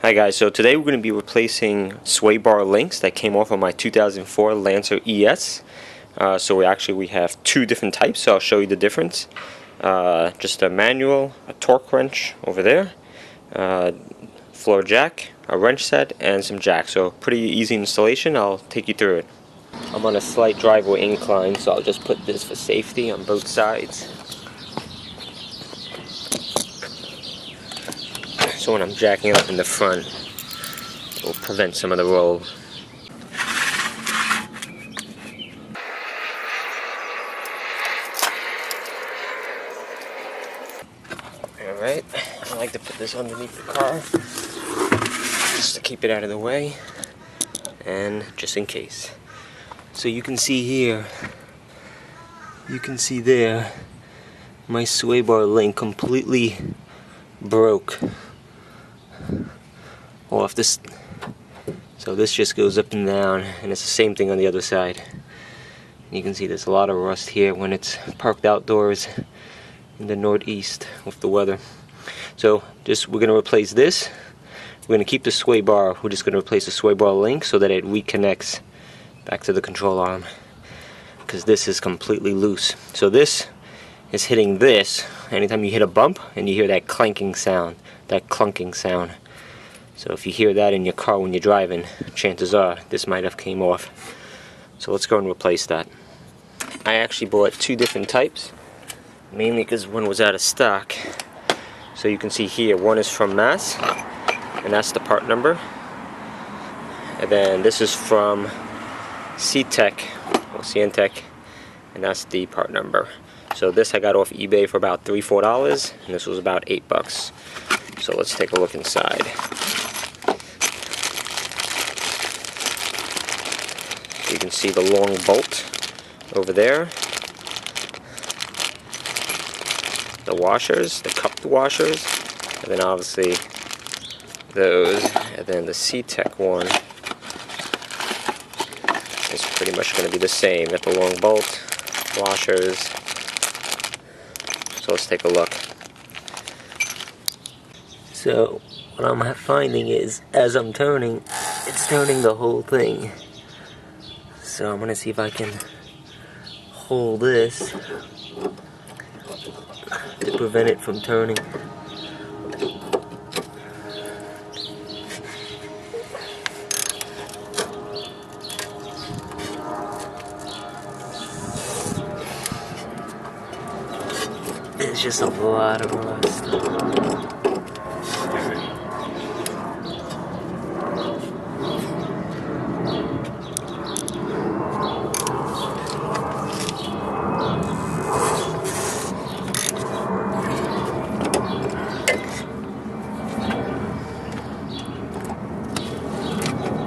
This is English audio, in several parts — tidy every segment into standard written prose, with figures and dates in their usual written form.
Hi guys, so today we're going to be replacing sway bar links that came off of my 2004 Lancer ES. So we have two different types, so I'll show you the difference. Just a manual, a torque wrench over there, floor jack, a wrench set, and some jacks. So pretty easy installation. I'll take you through it. I'm on a slight driveway incline, so I'll just put this for safety on both sides. So when I'm jacking it up in the front, it will prevent some of the roll. Alright, I like to put this underneath the car, just to keep it out of the way, and just in case. So you can see here, you can see there, my sway bar link completely broke off this. So this just goes up and down, and it's the same thing on the other side. You can see there's a lot of rust here when it's parked outdoors in the northeast with the weather. So we're going to replace this. We're going to keep the sway bar. We're just going to replace the sway bar link so that it reconnects back to the control arm, because this is completely loose. So this is hitting this anytime you hit a bump and you hear that clanking sound, that clunking sound. So if you hear that in your car when you're driving, chances are this might have came off. So let's go and replace that. I actually bought two different types, mainly because one was out of stock. So you can see here, one is from Mass, and that's the part number. And then this is from C-Tech, or CNTech, and that's the part number. So this I got off eBay for about $3-4, and this was about $8. So let's take a look inside. You can see the long bolt over there, the washers, the cupped washers, and then obviously those, and then the C-Tech one is pretty much going to be the same. Got the long bolt, washers. So let's take a look. So what I'm finding is, as I'm turning, it's turning the whole thing. So I'm going to see if I can hold this to prevent it from turning. It's just a lot of rust.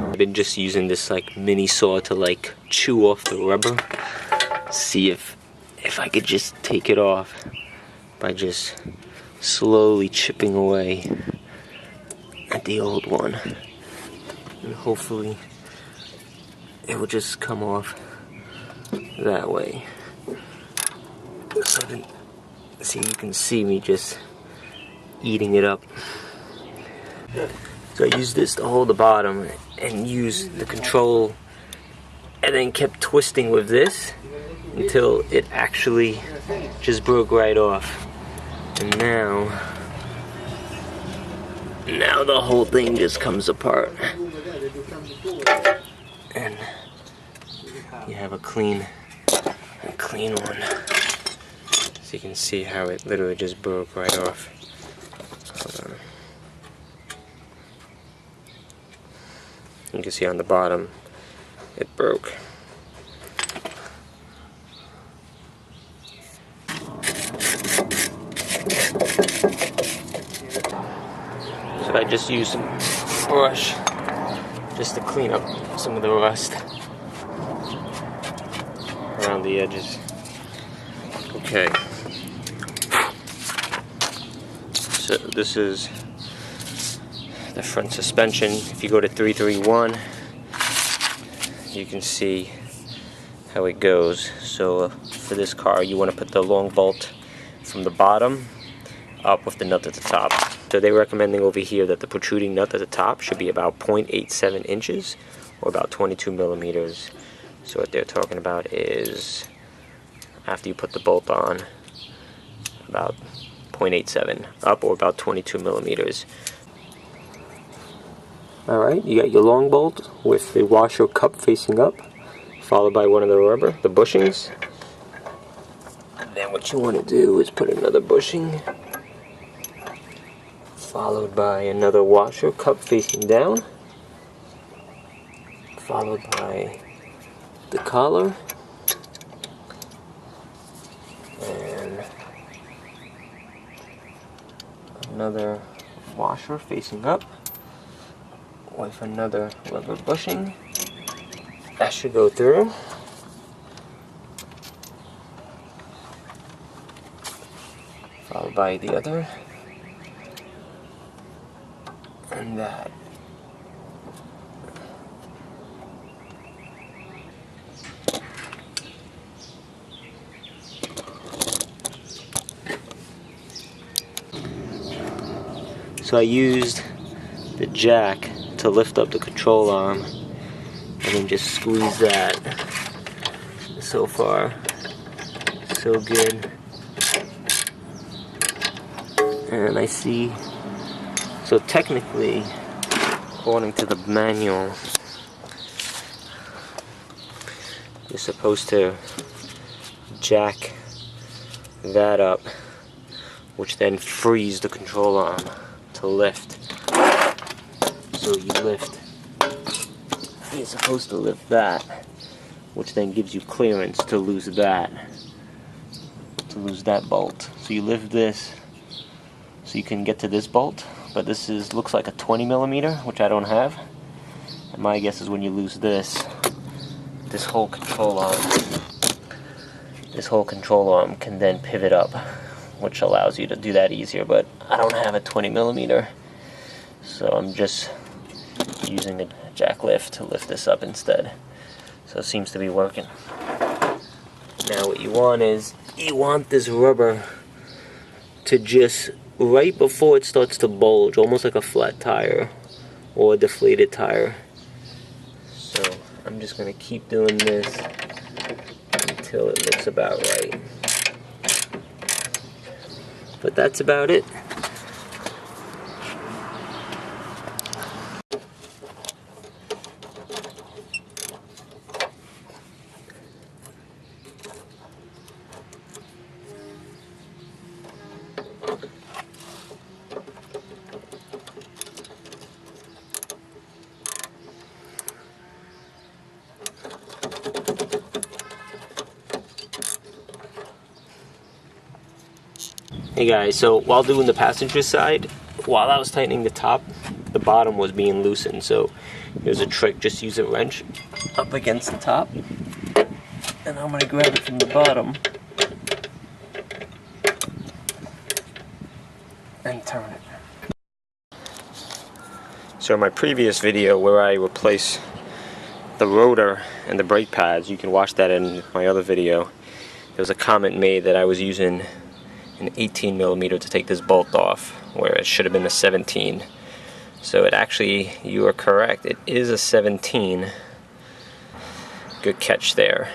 I've been just using this like mini saw to like chew off the rubber. See if I could just take it off by just slowly chipping away at the old one, and hopefully it will just come off that way. So then, see, you can see me just eating it up. So I used this to hold the bottom and use the control, and then kept twisting with this until it actually just broke right off. And now the whole thing just comes apart, and you have a clean one. So you can see how it literally just broke right off. Hold on. You can see on the bottom it broke. So I just used some brush just to clean up some of the rust around the edges. Okay. So this is the front suspension. If you go to 331, you can see how it goes. So for this car, you want to put the long bolt from the bottom up with the nut at the top. So they're recommending over here that the protruding nut at the top should be about 0.87 inches or about 22 millimeters. So what they're talking about is, after you put the bolt on, about 0.87 up or about 22 millimeters. Alright, you got your long bolt with the washer cup facing up, followed by one of the bushings. And then what you want to do is put another bushing, followed by another washer cup facing down, followed by the collar, and another washer facing up with another rubber bushing. That should go through. Followed by the other. And that. So I used the jack to lift up the control arm and then just squeeze that. So far, so good. And I see, so technically, according to the manual, you're supposed to jack that up, which then frees the control arm to lift. So you're supposed to lift that, which then gives you clearance to lose that bolt. So you lift this so you can get to this bolt, but this looks like a 20 millimeter, which I don't have. And my guess is when you lose this whole control arm can then pivot up, which allows you to do that easier, but I don't have a 20 millimeter, so I'm just using a jack lift to lift this up instead. So it seems to be working. Now what you want is, you want this rubber to just, right before it starts to bulge, almost like a flat tire or a deflated tire. So I'm just going to keep doing this until it looks about right. But that's about it. Hey guys, so while doing the passenger side, while I was tightening the top, the bottom was being loosened. So here's a trick: just use a wrench up against the top, and I'm going to grab it from the bottom and turn it. So in my previous video where I replaced the rotor and the brake pads, you can watch that in my other video. There was a comment made that I was using an 18 millimeter to take this bolt off, where it should have been a 17. So it actually, you are correct, it is a 17. Good catch there.